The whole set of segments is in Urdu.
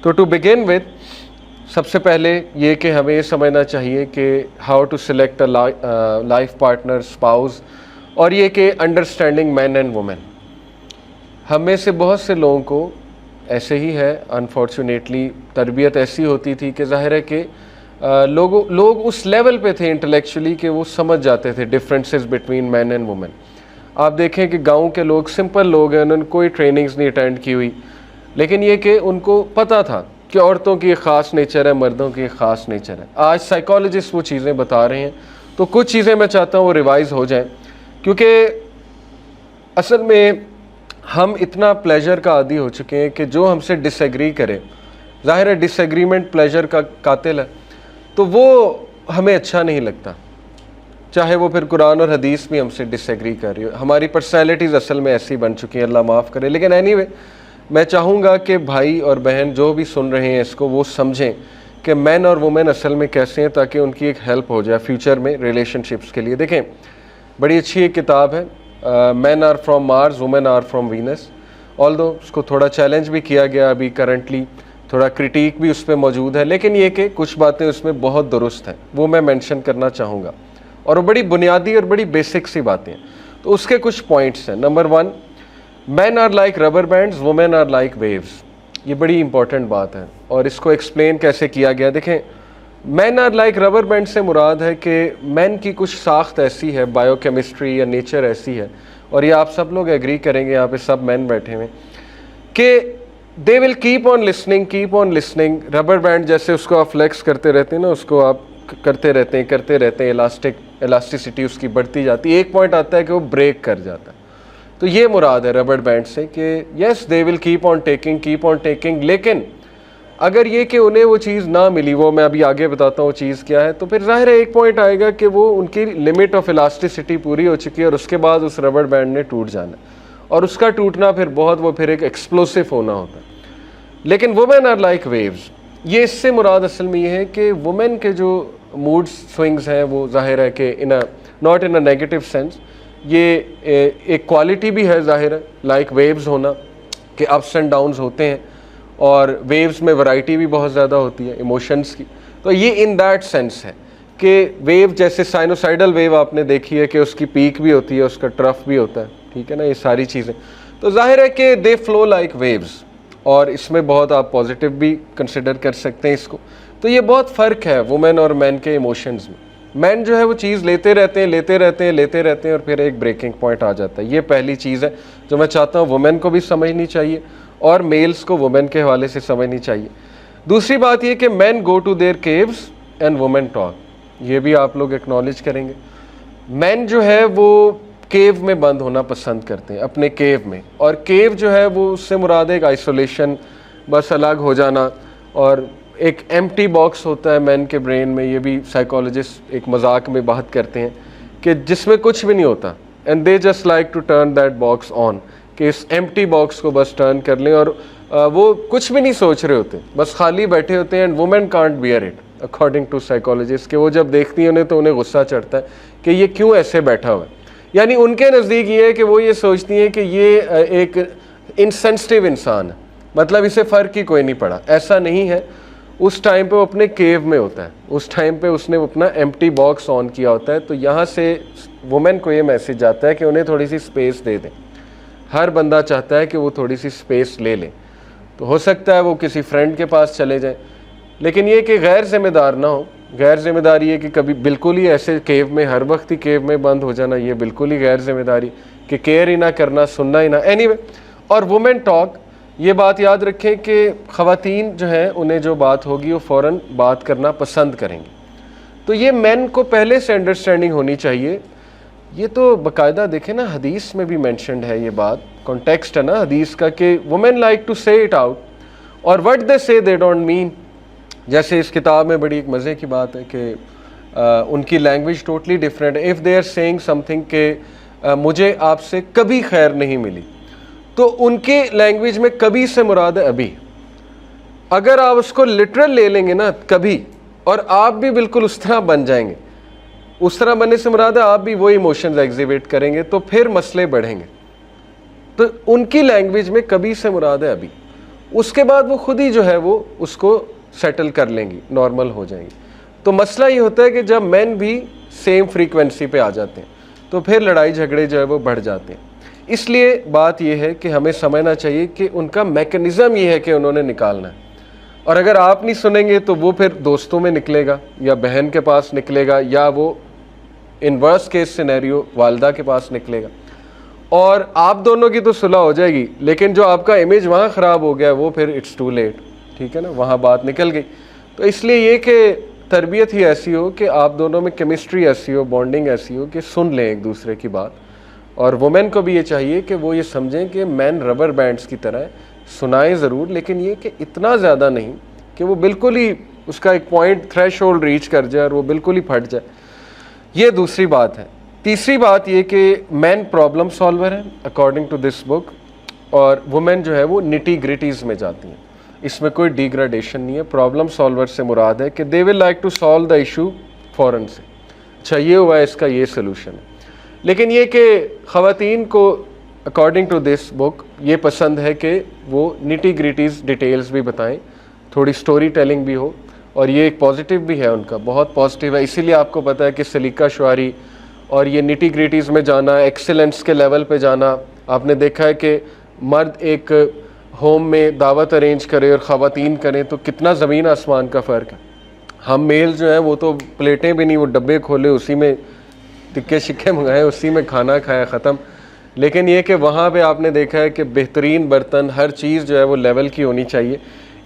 تو ٹو بگن وتھ سب سے پہلے یہ کہ ہمیں یہ سمجھنا چاہیے کہ how to select a life partner spouse, اور یہ کہ انڈرسٹینڈنگ مین اینڈ وومن. ہم میں سے بہت سے لوگوں کو ایسے ہی ہے انفارچونیٹلی، تربیت ایسی ہوتی تھی کہ ظاہر ہے کہ لوگ اس لیول پہ تھے انٹلیکچولی کہ وہ سمجھ جاتے تھے differences between men and women. آپ دیکھیں کہ گاؤں کے لوگ سمپل لوگ ہیں، انہوں نے کوئی ٹریننگز نہیں اٹینڈ کی ہوئی، لیکن یہ کہ ان کو پتہ تھا کہ عورتوں کی ایک خاص نیچر ہے، مردوں کی ایک خاص نیچر ہے. آج سائیکالوجسٹ وہ چیزیں بتا رہے ہیں، تو کچھ چیزیں میں چاہتا ہوں وہ ریوائز ہو جائیں، کیونکہ اصل میں ہم اتنا پلیجر کا عادی ہو چکے ہیں کہ جو ہم سے ڈس ایگری کرے، ظاہر ہے ڈس ایگریمنٹ پلیجر کا قاتل ہے، تو وہ ہمیں اچھا نہیں لگتا، چاہے وہ پھر قرآن اور حدیث بھی ہم سے ڈس ایگری کر رہی ہو. ہماری پرسنالٹیز اصل میں ایسی بن چکی ہیں، اللہ معاف کرے. لیکن اینی وے میں چاہوں گا کہ بھائی اور بہن جو بھی سن رہے ہیں اس کو، وہ سمجھیں کہ مین اور وومن اصل میں کیسے ہیں، تاکہ ان کی ایک ہیلپ ہو جائے فیوچر میں ریلیشن شپس کے لیے. دیکھیں بڑی اچھی ایک کتاب ہے، men are from Mars women are from Venus. Although اس کو تھوڑا چیلنج بھی کیا گیا ابھی کرنٹلی، تھوڑا کرٹیک بھی اس پہ موجود ہے، لیکن یہ کہ کچھ باتیں اس میں بہت درست ہیں، وہ میں مینشن کرنا چاہوں گا، اور وہ بڑی بنیادی اور بڑی بیسک سی باتیں ہیں. تو اس کے کچھ پوائنٹس ہیں. Number 1، men are like rubber bands, women are like waves. یہ بڑی امپورٹنٹ بات ہے، اور اس کو ایکسپلین کیسے کیا گیا. دیکھیں مین آر لائک ربر بینڈ سے مراد ہے کہ مین کی کچھ ساخت ایسی ہے، بایو کیمسٹری یا نیچر ایسی ہے، اور یہ آپ سب لوگ ایگری کریں گے، یہاں پہ سب مین بیٹھے ہوئے، کہ they will keep on listening. Rubber band جیسے اس کو آپ فلیکس کرتے رہتے ہیں نا، اس کو آپ کرتے رہتے ہیں، الاسٹیسٹی اس کی بڑھتی جاتی ہے، ایک پوائنٹ آتا ہے کہ وہ بریک کر جاتا ہے. تو یہ مراد ہے ربر بینڈ سے کہ یس دے ول کیپ آن ٹیکنگ. لیکن اگر یہ کہ انہیں وہ چیز نہ ملی، وہ میں ابھی آگے بتاتا ہوں وہ چیز کیا ہے، تو پھر ظاہر ہے ایک پوائنٹ آئے گا کہ وہ ان کی لمٹ آف الاسٹیسٹی پوری ہو چکی ہے، اور اس کے بعد اس ربر بینڈ نے ٹوٹ جانا ہے، اور اس کا ٹوٹنا پھر وہ پھر ایک ایکسپلوسو ہونا ہوتا ہے. لیکن وومن آر لائک ویوز، یہ اس سے مراد اصل میں یہ ہے کہ وومن کے جو موڈ سوئنگز ہیں وہ ظاہر ہے کہ not in a negative sense, یہ ایک کوالٹی بھی ہے ظاہر ہے لائک ویوز ہونا، کہ اپس اینڈ ڈاؤنز ہوتے ہیں، اور ویوز میں ورائٹی بھی بہت زیادہ ہوتی ہے ایموشنز کی. تو یہ ان دیٹ سینس ہے کہ ویو جیسے سائنوسائڈل ویو آپ نے دیکھی ہے کہ اس کی پیک بھی ہوتی ہے، اس کا ٹرف بھی ہوتا ہے، ٹھیک ہے نا، یہ ساری چیزیں. تو ظاہر ہے کہ دے فلو لائک ویوز، اور اس میں بہت آپ پازیٹیو بھی کنسیڈر کر سکتے ہیں اس کو. تو یہ بہت فرق ہے وومن اور مین کے ایموشنز میں. مین جو ہے وہ چیز لیتے رہتے ہیں اور پھر ایک بریکنگ پوائنٹ آ جاتا ہے. یہ پہلی چیز ہے جو میں چاہتا ہوں وومن کو بھی سمجھنی چاہیے، اور میلز کو وومن کے حوالے سے سمجھنی چاہیے. دوسری بات یہ کہ men go to their caves and women talk. یہ بھی آپ لوگ ایکنالج کریں گے. مین جو ہے وہ کیو میں بند ہونا پسند کرتے ہیں، اپنے کیو میں، اور کیو جو ہے وہ اس سے مراد ہے ایک آئسولیشن، بس الگ ہو جانا، اور ایک ایمٹی باکس ہوتا ہے مین کے برین میں. یہ بھی سائیکالوجسٹ ایک مذاق میں بات کرتے ہیں کہ جس میں کچھ بھی نہیں ہوتا، and they just like to turn that box on, کہ اس ایمٹی باکس کو بس ٹرن کر لیں، اور وہ کچھ بھی نہیں سوچ رہے ہوتے، بس خالی بیٹھے ہوتے ہیں. And women can't bear it according to psychologist, کہ وہ جب دیکھتی ہیں انہیں تو انہیں غصہ چڑھتا ہے کہ یہ کیوں ایسے بیٹھا ہوا ہے. یعنی ان کے نزدیک یہ ہے کہ وہ یہ سوچتی ہیں کہ یہ ایک انسینسٹیو انسان ہے، مطلب اسے فرق ہی کوئی نہیں پڑا. ایسا نہیں ہے. اس ٹائم پہ وہ اپنے کیو میں ہوتا ہے، اس ٹائم پہ اس نے اپنا ایمٹی باکس آن کیا ہوتا ہے. تو یہاں سے وومن کو یہ میسج جاتا ہے کہ انہیں تھوڑی سی سپیس دے دیں. ہر بندہ چاہتا ہے کہ وہ تھوڑی سی سپیس لے لیں. تو ہو سکتا ہے وہ کسی فرینڈ کے پاس چلے جائیں، لیکن یہ کہ غیر ذمہ دار نہ ہو. غیر ذمہ داری ہے کہ کبھی بالکل ہی ایسے کیو میں، ہر وقت ہی کیو میں بند ہو جانا، یہ بالکل ہی غیر ذمہ داری، کہ کیئر ہی نہ کرنا، سننا ہی نہ. اینی وے، اور وومن ٹاک، یہ بات یاد رکھیں کہ خواتین جو ہیں انہیں جو بات ہوگی وہ فوراً بات کرنا پسند کریں گے. تو یہ مین کو پہلے سے انڈرسٹینڈنگ ہونی چاہیے. یہ تو باقاعدہ دیکھیں نا، حدیث میں بھی مینشنڈ ہے یہ بات، کانٹیکسٹ ہے نا حدیث کا، کہ وومن لائک ٹو سے اٹ آؤٹ، اور وٹ دے سے دے ڈونٹ مین. جیسے اس کتاب میں بڑی ایک مزے کی بات ہے کہ ان کی لینگویج ٹوٹلی ڈفرینٹ ہے. If they are saying something کہ مجھے آپ سے کبھی خیر نہیں ملی، تو ان کے لینگویج میں کبھی سے مراد ہے ابھی. اگر آپ اس کو لٹرل لے لیں گے نا کبھی، اور آپ بھی بالکل اس طرح بن جائیں گے، اس طرح بننے سے مراد ہے آپ بھی وہی ایموشنز ایگزیبٹ کریں گے، تو پھر مسئلے بڑھیں گے. تو ان کی لینگویج میں کبھی سے مراد ہے ابھی. اس کے بعد وہ خود ہی جو ہے وہ اس کو سیٹل کر لیں گی, نارمل ہو جائیں گی. تو مسئلہ یہ ہوتا ہے کہ جب مین بھی سیم فریکوینسی پہ آ جاتے ہیں تو پھر لڑائی جھگڑے جو ہے وہ بڑھ جاتے ہیں. اس لیے بات یہ ہے کہ ہمیں سمجھنا چاہیے کہ ان کا میکنزم یہ ہے کہ انہوں نے نکالنا ہے, اور اگر آپ نہیں سنیں گے تو وہ پھر دوستوں میں نکلے گا, یا بہن کے پاس نکلے گا, یا وہ انورس کیس سینیریو والدہ کے پاس نکلے گا, اور آپ دونوں کی تو صلح ہو جائے گی, لیکن جو آپ کا امیج وہاں خراب ہو گیا وہ پھر اٹس ٹو لیٹ. ٹھیک ہے نا, وہاں بات نکل گئی. تو اس لیے یہ کہ تربیت ہی ایسی ہو کہ آپ دونوں میں کیمسٹری ایسی ہو, بانڈنگ ایسی ہو کہ سن لیں ایک دوسرے کی بات. اور وومین کو بھی یہ چاہیے کہ وہ یہ سمجھیں کہ مین ربر بینڈز کی طرح ہے, سنائیں ضرور, لیکن یہ کہ اتنا زیادہ نہیں کہ وہ بالکل ہی اس کا ایک پوائنٹ تھریش ہولڈ ریچ کر جائے اور وہ بالکل ہی پھٹ جائے. یہ دوسری بات ہے. تیسری بات یہ کہ مین پرابلم سالور ہیں اکارڈنگ ٹو دس بک, اور وومین جو ہے وہ نٹی گریٹیز میں جاتی ہیں. اس میں کوئی ڈیگریڈیشن نہیں ہے. پرابلم سالور سے مراد ہے کہ they will like to solve the issue فوراً سے, اچھا یہ ہوا ہے, اس کا یہ سلوشن ہے. لیکن یہ کہ خواتین کو اکارڈنگ ٹو دس بک یہ پسند ہے کہ وہ نٹی گریٹیز ڈیٹیلز بھی بتائیں, تھوڑی سٹوری ٹیلنگ بھی ہو, اور یہ ایک پازیٹیو بھی ہے ان کا, بہت پازیٹیو ہے. اسی لیے آپ کو پتہ ہے کہ سلیقہ شعاری اور یہ نٹی گریٹیز میں جانا, ایکسلنس کے لیول پہ جانا, آپ نے دیکھا ہے کہ مرد ایک ہوم میں دعوت ارینج کرے اور خواتین کریں تو کتنا زمین آسمان کا فرق ہے. ہم میل جو ہیں وہ تو پلیٹیں بھی نہیں, وہ ڈبے کھولے اسی میں ٹکے شکے منگائے, اسی میں کھانا کھایا, ختم. لیکن یہ کہ وہاں پہ آپ نے دیکھا ہے کہ بہترین برتن, ہر چیز جو ہے وہ لیول کی ہونی چاہیے.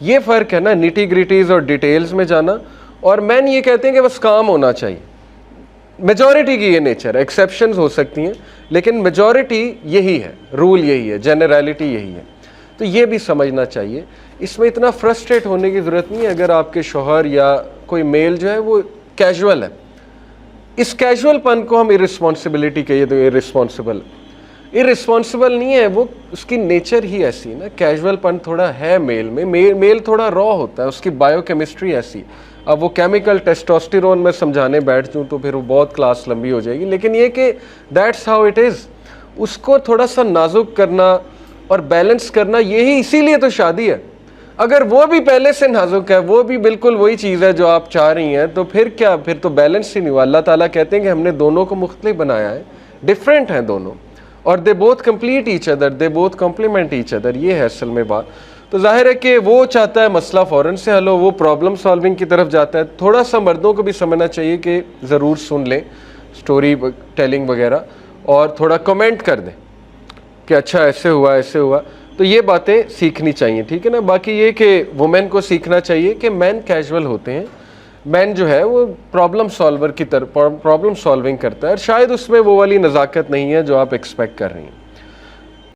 یہ فرق ہے نا, نیٹی گریٹیز اور ڈیٹیلز میں جانا. اور مین یہ کہتے ہیں کہ بس کام ہونا چاہیے. میجورٹی کی یہ نیچر ہے, ایکسیپشنز ہو سکتی ہیں لیکن میجورٹی یہی ہے, رول یہی ہے, جنرالٹی یہی ہے. تو یہ بھی سمجھنا چاہیے. اس میں اتنا فرسٹریٹ ہونے کی ضرورت نہیں ہے اگر آپ کے شوہر یا کوئی میل جو ہے وہ کیجول ہے. اس کیجول پن کو ہم ارسپانسبلٹی کہیے تو ارسپانسبل نہیں ہے, وہ اس کی نیچر ہی ایسی ہے نا. کیجول پن تھوڑا ہے میل میں, میل تھوڑا را ہوتا ہے, اس کی بایو کیمسٹری ایسی. اب وہ کیمیکل ٹیسٹوسٹیرون میں سمجھانے بیٹھ جوں تو پھر وہ بہت کلاس لمبی ہو جائے گی. لیکن یہ کہ دیٹس ہاؤ اٹ از, اس کو تھوڑا سا نازک کرنا اور بیلنس کرنا, یہی اسی لیے تو شادی ہے. اگر وہ بھی پہلے سے نازک ہے, وہ بھی بالکل وہی چیز ہے جو آپ چاہ رہی ہیں, تو پھر کیا, پھر تو بیلنس ہی نہیں ہوا. اللہ تعالیٰ کہتے ہیں کہ ہم نے دونوں کو مختلف بنایا ہے, ڈفرینٹ ہیں دونوں, اور they both complete each other, they both complement each other. یہ ہے اصل میں بات. تو ظاہر ہے کہ وہ چاہتا ہے مسئلہ فوراً سے حل ہو, وہ پرابلم سالونگ کی طرف جاتا ہے. تھوڑا سا مردوں کو بھی سمجھنا چاہیے کہ ضرور سن لیں سٹوری ٹیلنگ وغیرہ, اور تھوڑا کمنٹ کر دیں کہ اچھا ایسے ہوا ایسے ہوا. تو یہ باتیں سیکھنی چاہیے. ٹھیک ہے نا. باقی یہ کہ وومین کو سیکھنا چاہیے کہ مین کیجول ہوتے ہیں, مین جو ہے وہ پرابلم سالور کی طرف پرابلم سالونگ کرتا ہے, اور شاید اس میں وہ والی نزاکت نہیں ہے جو آپ ایکسپیکٹ کر رہی ہیں.